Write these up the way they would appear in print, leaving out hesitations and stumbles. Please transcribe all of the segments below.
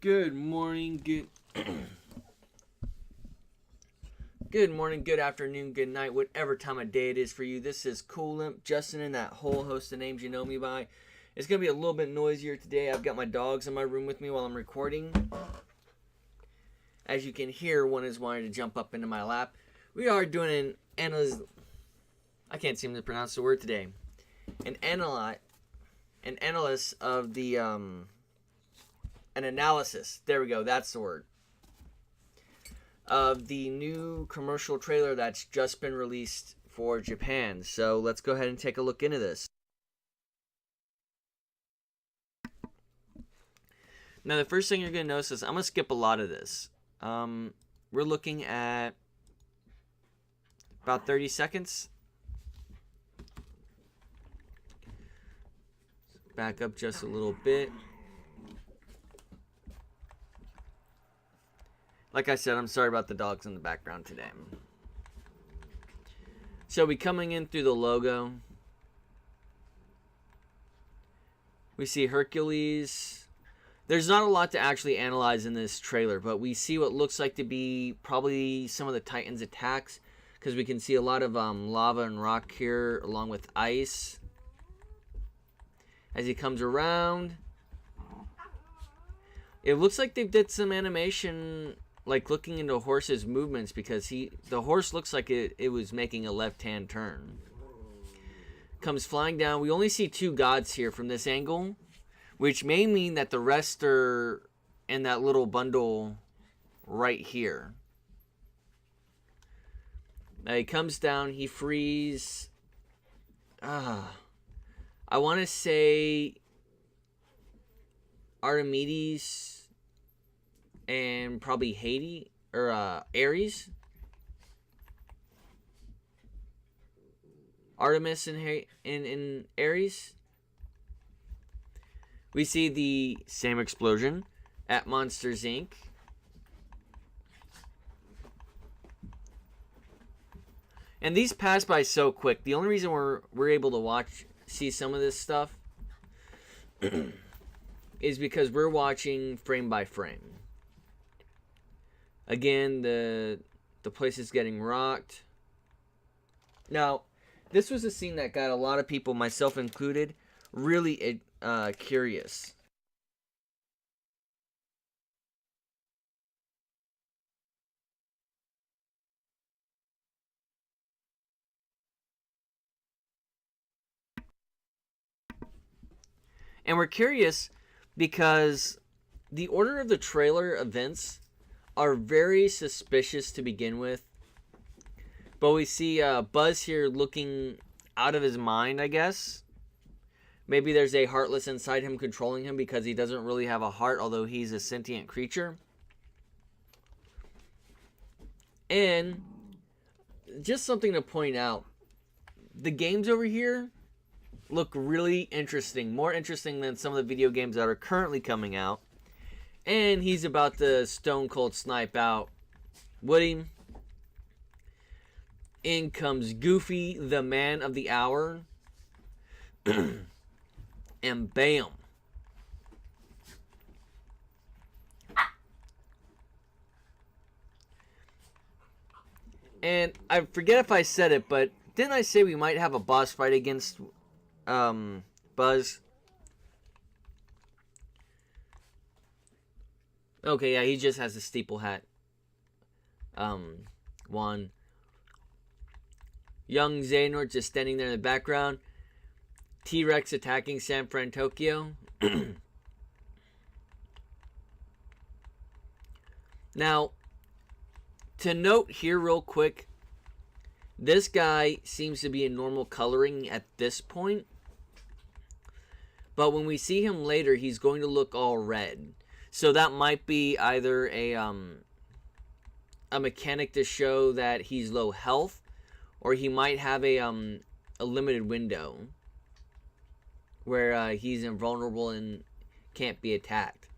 Good morning, good morning, good afternoon, good night, whatever time of day it is for you. This is KewlImp, Justin, and that whole host of names you know me by. It's going to be a little bit noisier today. I've got my dogs in my room with me while I'm recording. As you can hear, one is wanting to jump up into my lap. We are doing an analyst. I can't seem to pronounce the word today. An analyst of the an analysis. There we go. That's the word. Of the new commercial trailer that's just been released for Japan. So let's go ahead and take a look into this. Now the first thing you're going to notice is I'm going to skip a lot of this. We're looking at about 30 seconds. Back up just a little bit. Like I said, I'm sorry about the dogs in the background today. So we coming in through the logo. We see Hercules. There's not a lot to actually analyze in this trailer, but we see what looks like to be probably some of the Titans' attacks, because we can see a lot of lava and rock here along with ice. As he comes around, it looks like they did some animation, like looking into a horse's movements, because the horse looks like it was making a left-hand turn. Comes flying down. We only see two gods here from this angle, which may mean that the rest are in that little bundle right here. Now he comes down. He frees. I want to say Archimedes and probably Hades or Ares. Artemis in Ares. We see the same explosion at Monsters Inc. And these pass by so quick. The only reason we're able to see some of this stuff is because we're watching frame by frame. Again, the place is getting rocked. Now, this was a scene that got a lot of people, myself included, really curious. And we're curious because the order of the trailer events are very suspicious to begin with. But we see Buzz here looking out of his mind, I guess. Maybe there's a Heartless inside him controlling him because he doesn't really have a heart, although he's a sentient creature. And just something to point out. The games over here look really interesting. More interesting than some of the video games that are currently coming out. And he's about to stone cold snipe out Woody. In comes Goofy, the man of the hour. And bam. And I forget if I said it, but didn't I say we might have a boss fight against Buzz? Okay, yeah, he just has a steeple hat. One. Young Xehanort just standing there in the background. T-Rex attacking San Fran, Tokyo. Now, to note here real quick, this guy seems to be in normal coloring at this point. But when we see him later, he's going to look all red. So that might be either a mechanic to show that he's low health, or he might have a limited window where he's invulnerable and can't be attacked.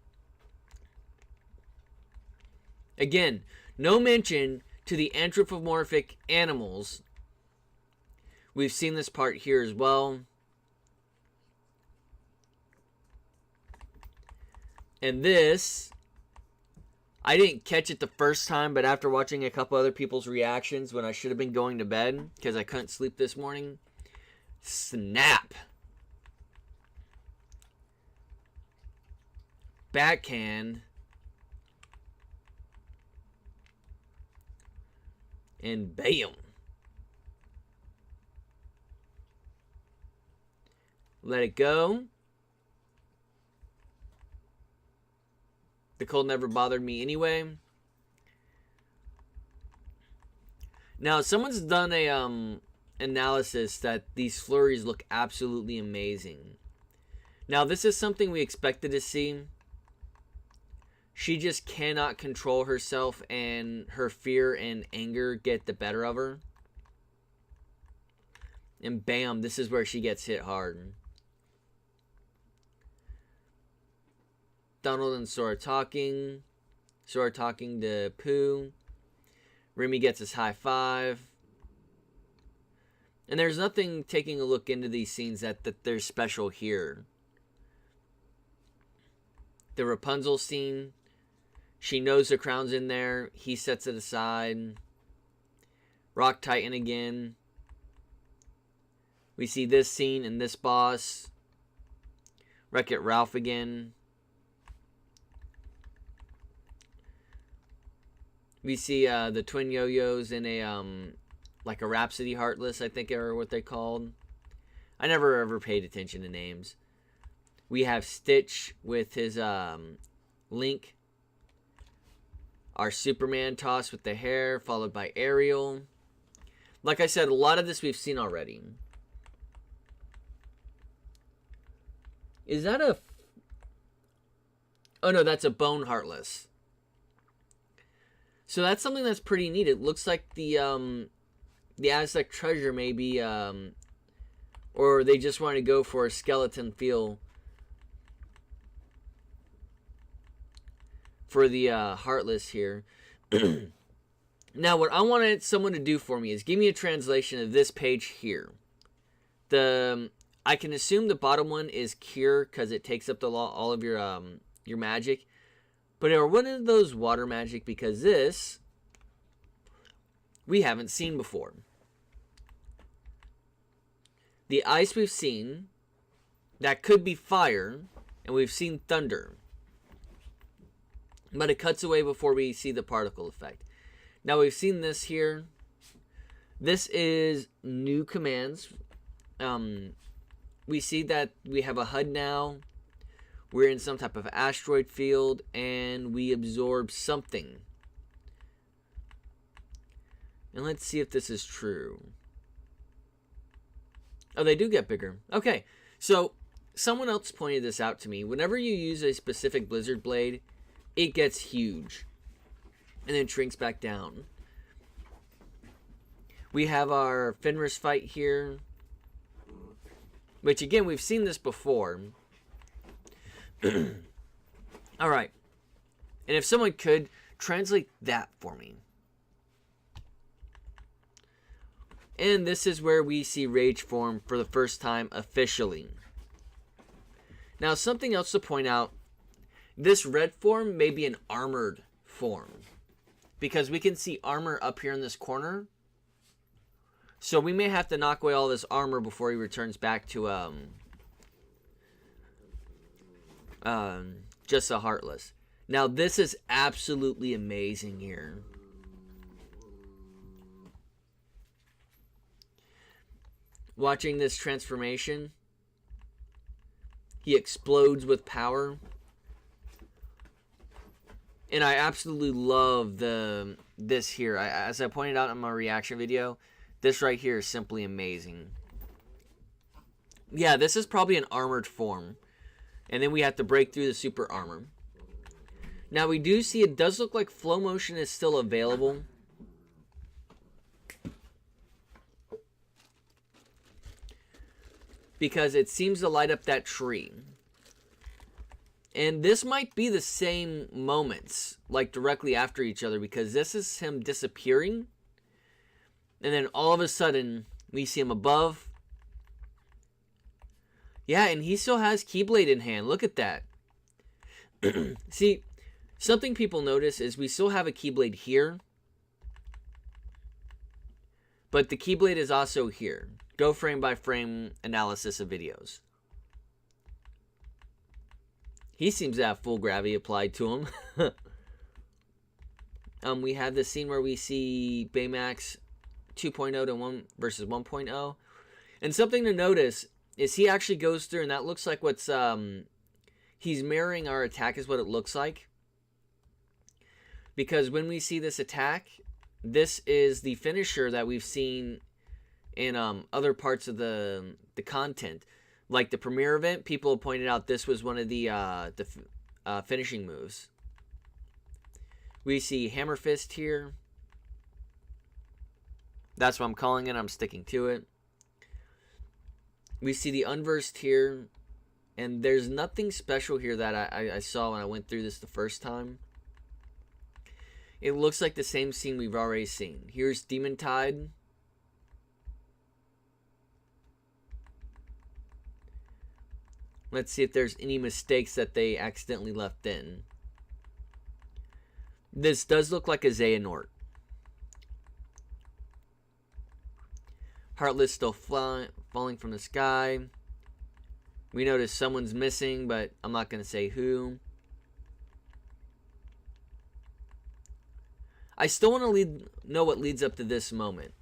Again, no mention to the anthropomorphic animals. We've seen this part here as well. And this I didn't catch it the first time, but after watching a couple other people's reactions when I should have been going to bed because I couldn't sleep this morning, snap. Backhand. And bam. Let it go. The cold never bothered me anyway. Now, someone's done a analysis that these flurries look absolutely amazing. Now, this is something we expected to see. She just cannot control herself, and her fear and anger get the better of her. And bam, this is where she gets hit hard. Donald and Sora talking. Sora talking to Pooh. Remy gets his high five. And there's nothing taking a look into these scenes that there's special here. The Rapunzel scene. She knows the crown's in there. He sets it aside. Rock Titan again. We see this scene and this boss. Wreck-It Ralph again. We see the twin yo-yos in a like a Rhapsody Heartless, I think are what they called. I never ever paid attention to names. We have Stitch with his Link. Our Superman toss with the hair, followed by Ariel. Like I said, a lot of this we've seen already. Is that a... Oh no, that's a Bone Heartless. So that's something that's pretty neat. It looks like the Aztec treasure maybe, or they just want to go for a skeleton feel for the Heartless here. Now, what I wanted someone to do for me is give me a translation of this page here. I can assume the bottom one is Cure because it takes up all of your magic. But are one of those water magic, because this we haven't seen before. The ice we've seen, that could be fire, and we've seen thunder. But it cuts away before we see the particle effect. Now we've seen this here. This is new commands. We see that we have a HUD now. We're in some type of asteroid field, and we absorb something. And let's see if this is true. Oh, they do get bigger. Okay, so someone else pointed this out to me. Whenever you use a specific Blizzard Blade, it gets huge. And then shrinks back down. We have our Fenris fight here. Which, again, we've seen this before. Alright. And if someone could, translate that for me. And this is where we see Rage form for the first time officially. Now, something else to point out. This red form may be an armored form. Because we can see armor up here in this corner. So we may have to knock away all this armor before he returns back to just a Heartless. Now this is absolutely amazing here. Watching this transformation. He explodes with power. And I absolutely love this here. As I pointed out in my reaction video, this right here is simply amazing. Yeah, this is probably an armored form. And then we have to break through the super armor. Now we do see it does look like flow motion is still available. Because it seems to light up that tree. And this might be the same moments, like directly after each other, because this is him disappearing. And then all of a sudden, we see him above. Yeah, and he still has Keyblade in hand. Look at that. See, Something people notice is we still have a Keyblade here, but the Keyblade is also here. Go frame by frame analysis of videos. He seems to have full gravity applied to him. We have this scene where we see Baymax 2.0 to 1 versus 1.0. And something to notice is he actually goes through, and that looks like what's he's mirroring our attack is what it looks like. Because when we see this attack, this is the finisher that we've seen in other parts of the content. Like the premiere event, people have pointed out this was one of the finishing moves. We see Hammer Fist here. That's what I'm calling it. I'm sticking to it. We see the Unversed here. And there's nothing special here that I saw when I went through this the first time. It looks like the same scene we've already seen. Here's Demon Tide. Let's see if there's any mistakes that they accidentally left in. This does look like a Xehanort. Heartless still falling from the sky. We notice someone's missing, but I'm not going to say who. I still want to know what leads up to this moment.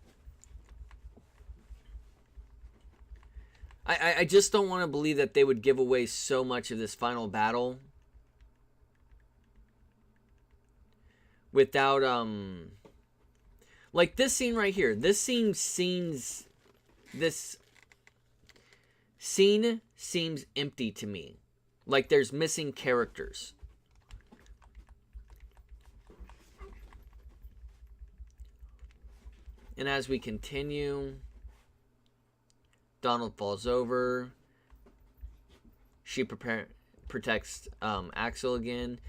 I just don't want to believe that they would give away so much of this final battle without like this scene right here. This scene seems empty to me. Like there's missing characters. And as we continue, Donald falls over. She protects Axel again.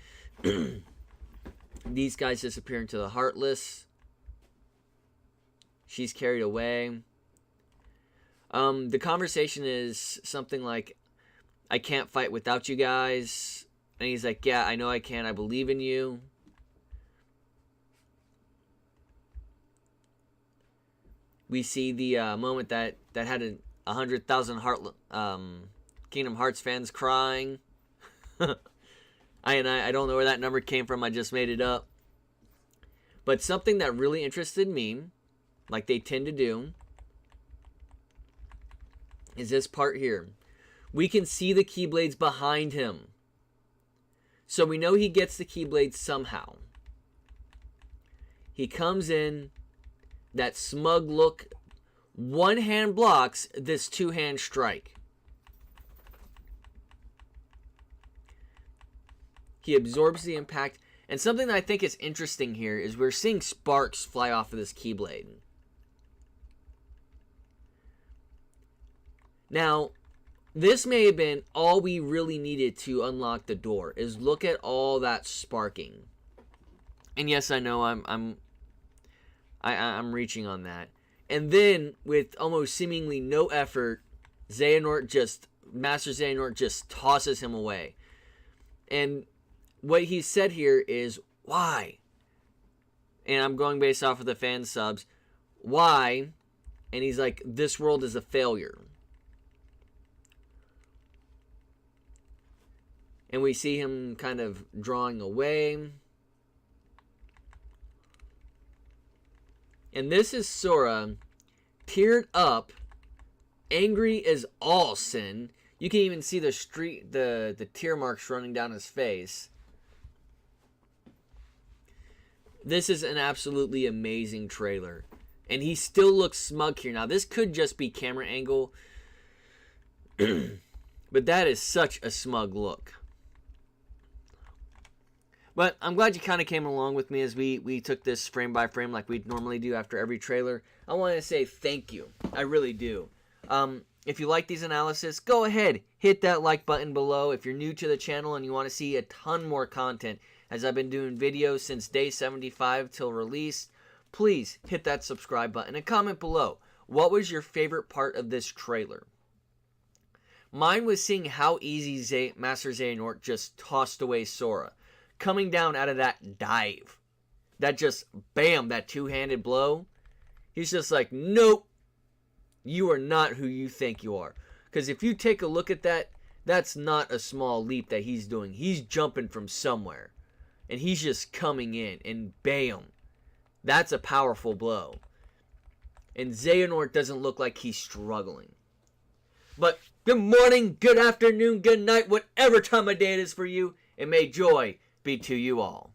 These guys disappear into the Heartless. She's carried away. The conversation is something like, I can't fight without you guys. And he's like, yeah, I know I can. I believe in you. We see the moment that had 100,000 Kingdom Hearts fans crying. I don't know where that number came from. I just made it up. But something that really interested me, like they tend to do, is this part here. We can see the Keyblades behind him. So we know he gets the Keyblades somehow. He comes in, that smug look, one hand blocks this two-hand strike. He absorbs the impact. And something that I think is interesting here is we're seeing sparks fly off of this Keyblade. Now, this may have been all we really needed to unlock the door, is look at all that sparking. And yes, I know I'm reaching on that. And then, with almost seemingly no effort, Master Xehanort just tosses him away. And what he said here is, why? And I'm going based off of the fan subs. Why? And he's like, this world is a failure. And we see him kind of drawing away. And this is Sora, teared up, angry as all sin. You can even see the tear marks running down his face. This is an absolutely amazing trailer. And he still looks smug here. Now, this could just be camera angle. But that is such a smug look. But I'm glad you kind of came along with me as we took this frame by frame like we normally do after every trailer. I want to say thank you. I really do. If you like these analysis, go ahead. Hit that like button below. If you're new to the channel and you want to see a ton more content, as I've been doing videos since day 75 till release, please hit that subscribe button and comment below. What was your favorite part of this trailer? Mine was seeing how easy Master Xehanort just tossed away Sora. coming down out of that dive, that just, bam, that two-handed blow, he's just like, nope, you are not who you think you are. Because if you take a look at that, that's not a small leap that he's doing. He's jumping from somewhere. And he's just coming in, and bam. That's a powerful blow. And Xehanort doesn't look like he's struggling. But good morning, good afternoon, good night, whatever time of day it is for you, and may joy be to you all.